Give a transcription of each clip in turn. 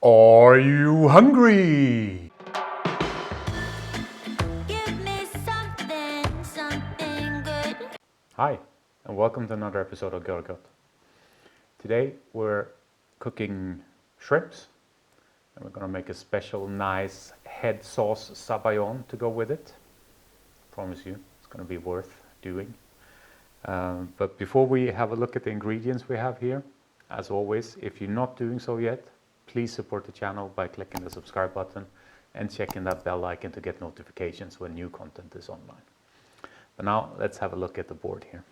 Are you hungry? Give me something good. Hi, and welcome to another episode of Görgött. Today we're cooking shrimps, and we're going to make a special nice head sauce Zabaglione to go with it. Promise you, it's going to be worth doing. But before we have a look at the ingredients we have here, as always, if you're not doing so yet, please support the channel by clicking the subscribe button and checking that bell icon to get notifications when new content is online. But now let's have a look at the board here.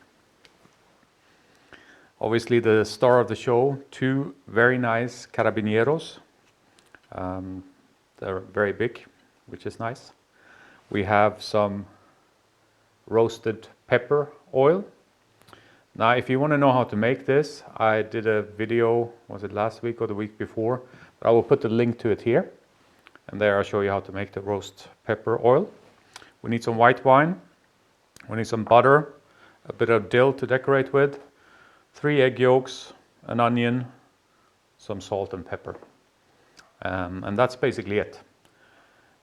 Obviously the star of the show, two very nice Carabineros. They're very big, which is nice. We have some roasted pepper oil. Now, if you want to know how to make this, I did a video, was it last week or the week before? But I will put the link to it here. And there I'll show you how to make the roast pepper oil. We need some white wine. We need some butter, a bit of dill to decorate with, 3 egg yolks, an onion, some salt and pepper. And that's basically it.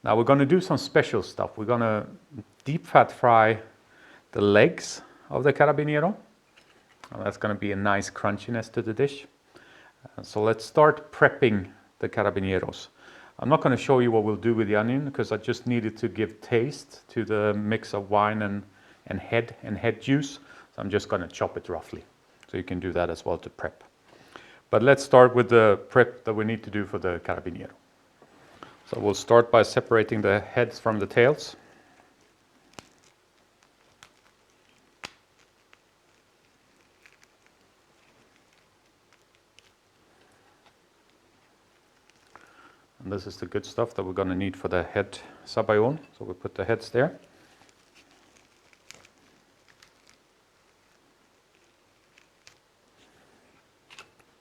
Now we're going to do some special stuff. We're going to deep fat fry the legs of the Carabinero. And that's going to be a nice crunchiness to the dish. So let's start prepping the Carabineros. I'm not going to show you what we'll do with the onion because I just needed to give taste to the mix of wine and head juice. So I'm just going to chop it roughly. So you can do that as well to prep. But let's start with the prep that we need to do for the Carabinero. So we'll start by separating the heads from the tails. And this is the good stuff that we're going to need for the head Zabaglione. So we put the heads there.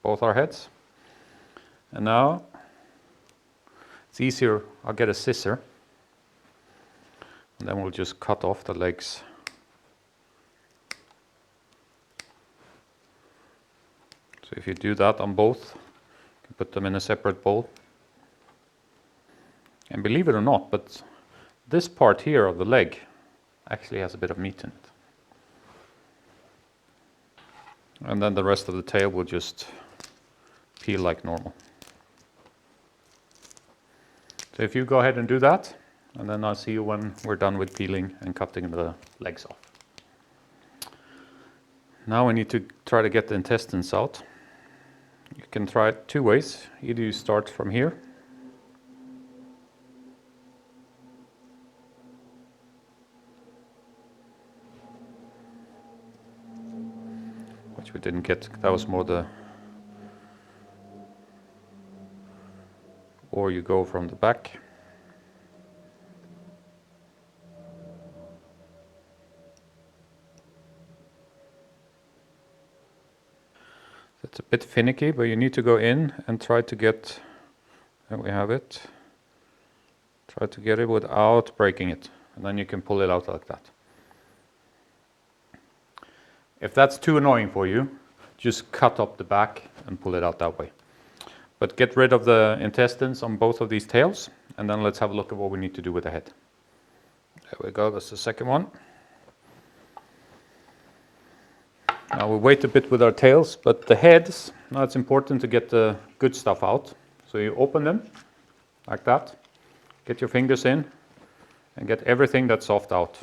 Both our heads. And now it's easier, I'll get a scissor. And then we'll just cut off the legs. So if you do that on both, you can put them in a separate bowl. And believe it or not, but this part here of the leg actually has a bit of meat in it. And then the rest of the tail will just peel like normal. So if you go ahead and do that, and then I'll see you when we're done with peeling and cutting the legs off. Now we need to try to get the intestines out. You can try it two ways. Either you start from here, which we didn't get, that was more the, or you go from the back. It's a bit finicky, but you need to go in and try to get, there we have it. Try to get it without breaking it, and then you can pull it out like that. If that's too annoying for you, just cut up the back and pull it out that way. But get rid of the intestines on both of these tails, and then let's have a look at what we need to do with the head. There we go, that's the second one. Now we'll wait a bit with our tails, but the heads, now it's important to get the good stuff out. So you open them like that, get your fingers in, and get everything that's soft out.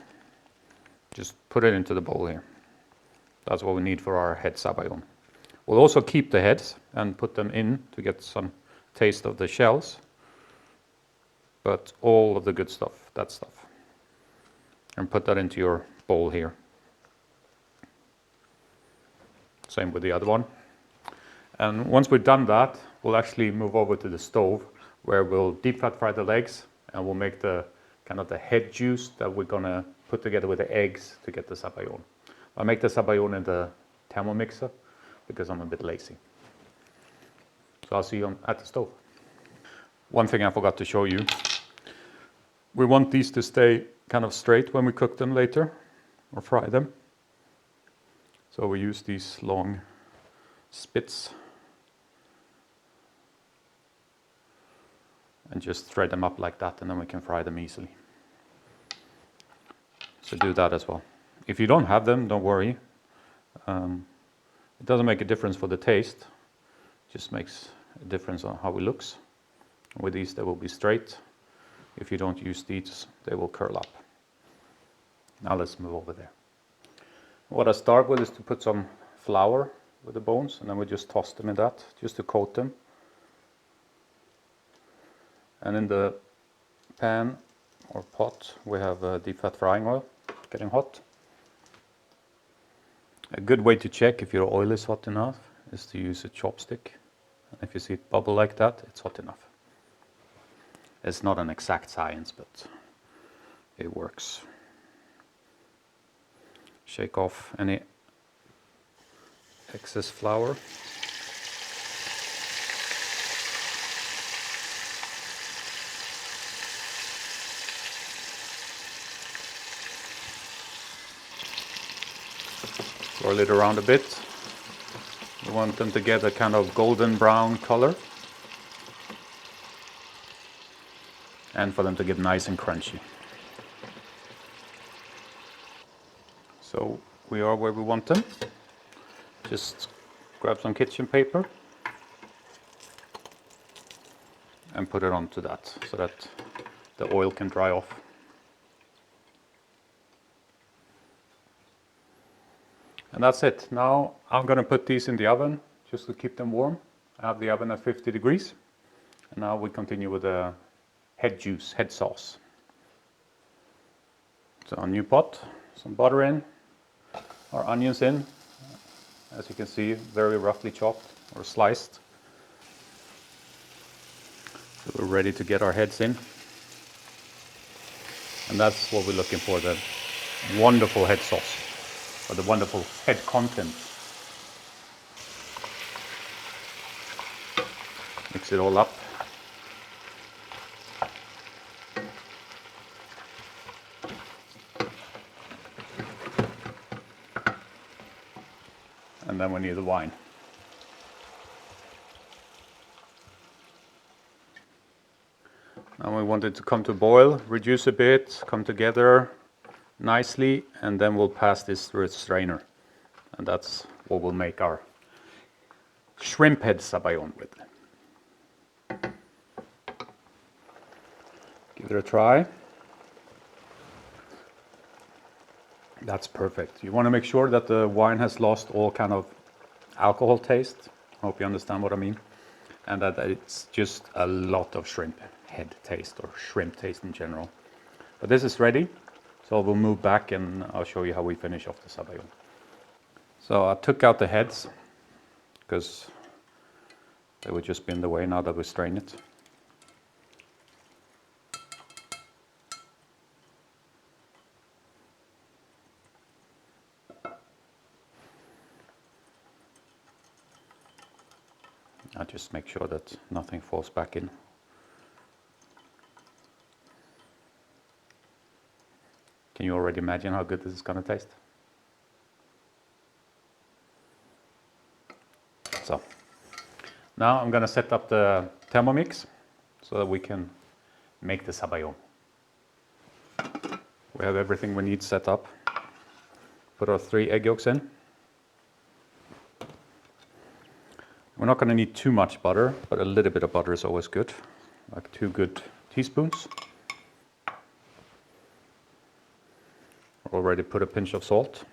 Just put it into the bowl here. That's what we need for our head Zabaglione. We'll also keep the heads and put them in to get some taste of the shells, but all of the good stuff, that stuff. And put that into your bowl here. Same with the other one. And once we've done that, we'll actually move over to the stove where we'll deep fat fry the legs and we'll make the kind of the head juice that we're gonna put together with the eggs to get the Zabaglione. I'll make the Zabaglione in the Thermomixer because I'm a bit lazy. So I'll see you at the stove. One thing I forgot to show you. We want these to stay kind of straight when we cook them later or fry them. So we use these long spits and just thread them up like that, and then we can fry them easily. So do that as well. If you don't have them, don't worry. It doesn't make a difference for the taste. It just makes a difference on how it looks. With these, they will be straight. If you don't use these, they will curl up. Now let's move over there. What I start with is to put some flour with the bones, and then we just toss them in that, just to coat them. And in the pan or pot, we have deep fat frying oil getting hot. A good way to check if your oil is hot enough is to use a chopstick. And if you see it bubble like that, it's hot enough. It's not an exact science, but it works. Shake off any excess flour. Swirl it around a bit. You want them to get a kind of golden brown color, and for them to get nice and crunchy. So we are where we want them. Just grab some kitchen paper and put it onto that so that the oil can dry off. And that's it. Now I'm going to put these in the oven just to keep them warm. I have the oven at 50 degrees. And now we continue with the head sauce. So a new pot, some butter in, our onions in, as you can see, very roughly chopped or sliced. So we're ready to get our heads in. And that's what we're looking for, the wonderful head sauce, or the wonderful head content. Mix it all up. And then we need the wine. Now we want it to come to boil, reduce a bit, come together nicely, and then we'll pass this through a strainer. And that's what we'll make our shrimp head zabaglione with. Give it a try. That's perfect. You want to make sure that the wine has lost all kind of alcohol taste. I hope you understand what I mean. And that it's just a lot of shrimp head taste, or shrimp taste in general. But this is ready, so we'll move back and I'll show you how we finish off the zabaglione. So I took out the heads because they would just be in the way now that we strain it. I just make sure that nothing falls back in. Can you already imagine how good this is going to taste? So now I'm going to set up the Thermomix so that we can make the zabaglione. We have everything we need set up. Put our 3 egg yolks in. We're not going to need too much butter, but a little bit of butter is always good, like 2 good teaspoons. Already put a pinch of salt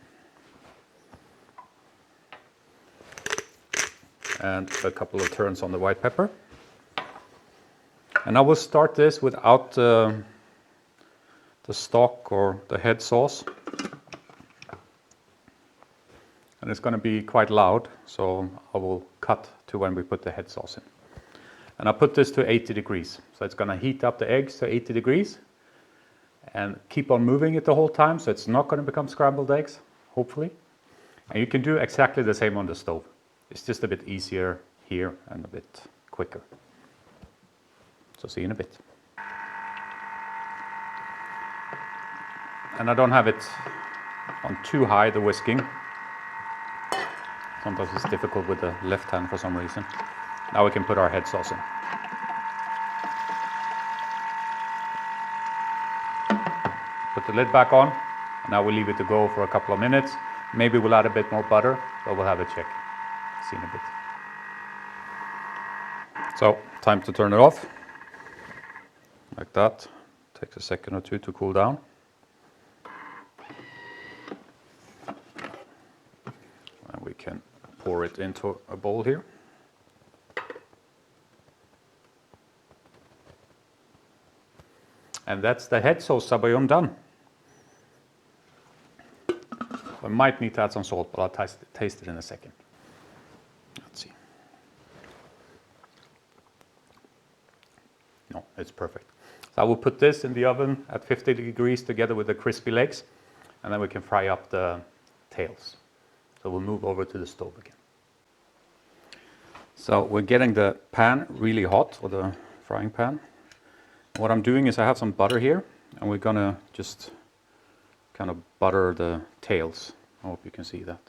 and a couple of turns on the white pepper. And I will start this without the stock or the head sauce. And it's going to be quite loud, so I will cut to when we put the head sauce in. And I put this to 80 degrees. So it's going to heat up the eggs to 80 degrees and keep on moving it the whole time, so it's not going to become scrambled eggs, hopefully. And you can do exactly the same on the stove. It's just a bit easier here and a bit quicker. So see you in a bit. And I don't have it on too high, the whisking. Sometimes it's difficult with the left hand for some reason. Now we can put our head sauce in. Put the lid back on, and now we'll leave it to go for a couple of minutes. Maybe we'll add a bit more butter, but we'll have a check. See in a bit. So, time to turn it off. Like that. Takes a second or two to cool down. And we can pour it into a bowl here. And that's the Head Sauce Zabaglione done. I might need to add some salt, but I'll taste it in a second. Let's see. No, it's perfect. So I will put this in the oven at 50 degrees together with the crispy legs, and then we can fry up the tails. So we'll move over to the stove again. So we're getting the pan really hot, or the frying pan. What I'm doing is I have some butter here, and we're gonna just kind of butter the tails. I hope you can see that.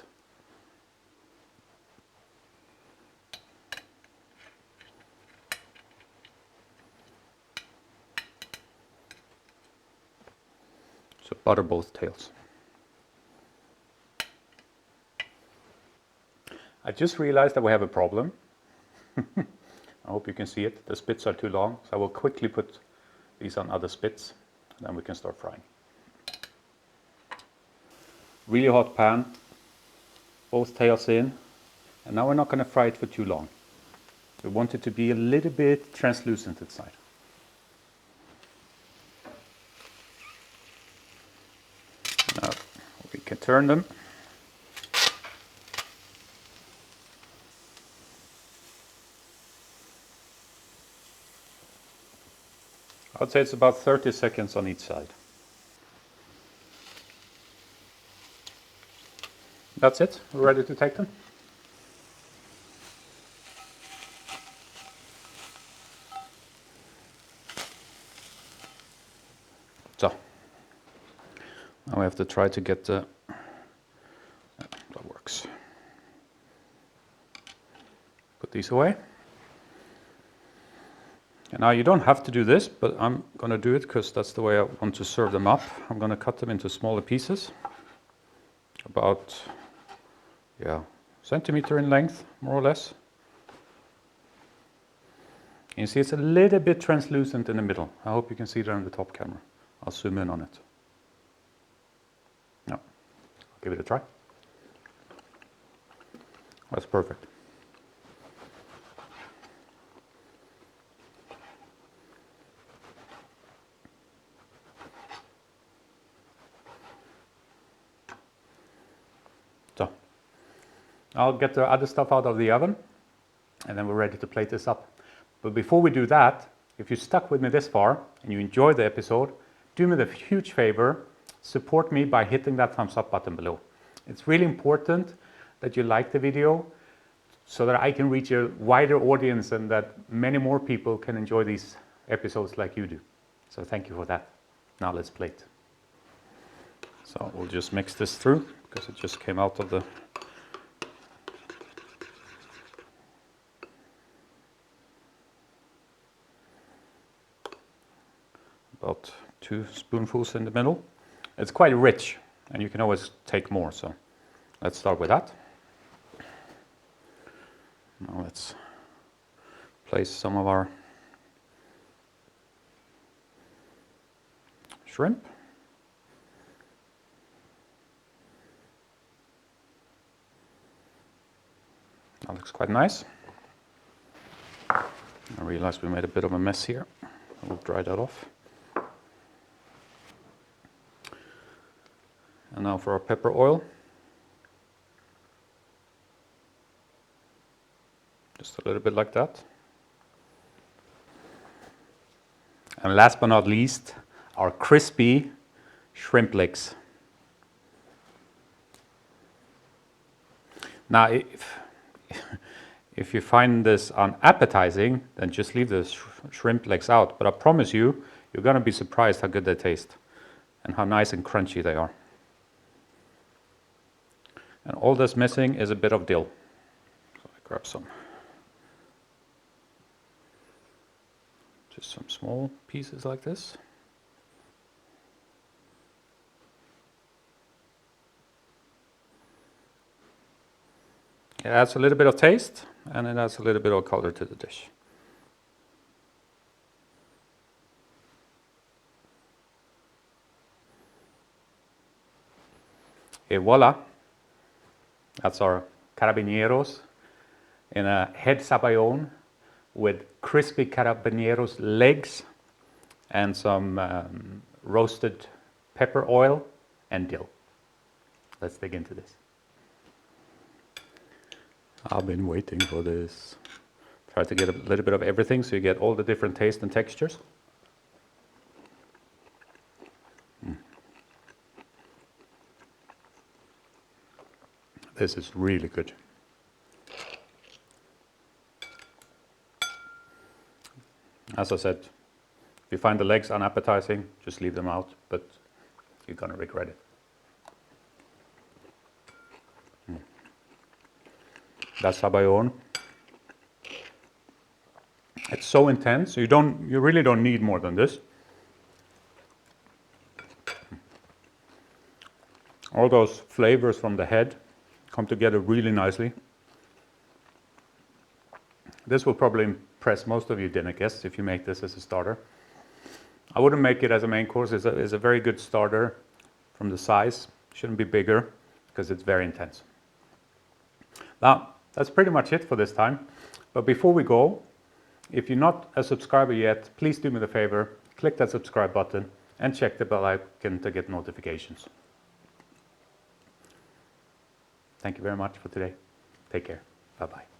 So butter both tails. I just realized that we have a problem. I hope you can see it. The spits are too long, so I will quickly put these on other spits, and then we can start frying. Really hot pan, both tails in, and now we're not going to fry it for too long. We want it to be a little bit translucent inside. Now we can turn them. I would say it's about 30 seconds on each side. That's it, we're ready to take them. So, now we have to try to get the, that works. Put these away. And now you don't have to do this, but I'm going to do it because that's the way I want to serve them up. I'm going to cut them into smaller pieces, about centimeter in length, more or less. You see it's a little bit translucent in the middle. I hope you can see that on the top camera. I'll zoom in on it. No, I'll give it a try. That's perfect. So, I'll get the other stuff out of the oven, and then we're ready to plate this up. But before we do that, if you stuck with me this far and you enjoyed the episode, do me the huge favor, support me by hitting that thumbs up button below. It's really important that you like the video so that I can reach a wider audience and that many more people can enjoy these episodes like you do. So thank you for that. Now let's plate. So we'll just mix this through because it just came out of the about 2 spoonfuls in the middle. It's quite rich, and you can always take more, so let's start with that. Now let's place some of our shrimp. That looks quite nice. I realized we made a bit of a mess here. We'll dry that off. And now for our pepper oil. Just a little bit like that. And last but not least, our crispy shrimp legs. Now, if you find this unappetizing, then just leave the shrimp legs out. But I promise you, you're going to be surprised how good they taste and how nice and crunchy they are. And all that's missing is a bit of dill. So I grab some. Just some small pieces like this. It adds a little bit of taste and it adds a little bit of color to the dish. Et voila, that's our Carabineros in a Head Zabaglione with crispy Carabineros legs and some roasted pepper oil and dill. Let's dig into this. I've been waiting for this. Try to get a little bit of everything so you get all the different tastes and textures. This is really good. As I said, if you find the legs unappetizing, just leave them out, but you're gonna regret it. That's Zabaglione. It's so intense, you really don't need more than this. All those flavors from the head come together really nicely. This will probably impress most of you dinner guests if you make this as a starter. I wouldn't make it as a main course. It's a very good starter from the size. Shouldn't be bigger because it's very intense. Now, that's pretty much it for this time. But before we go, if you're not a subscriber yet, please do me the favor, click that subscribe button and check the bell icon to get notifications. Thank you very much for today. Take care. Bye-bye.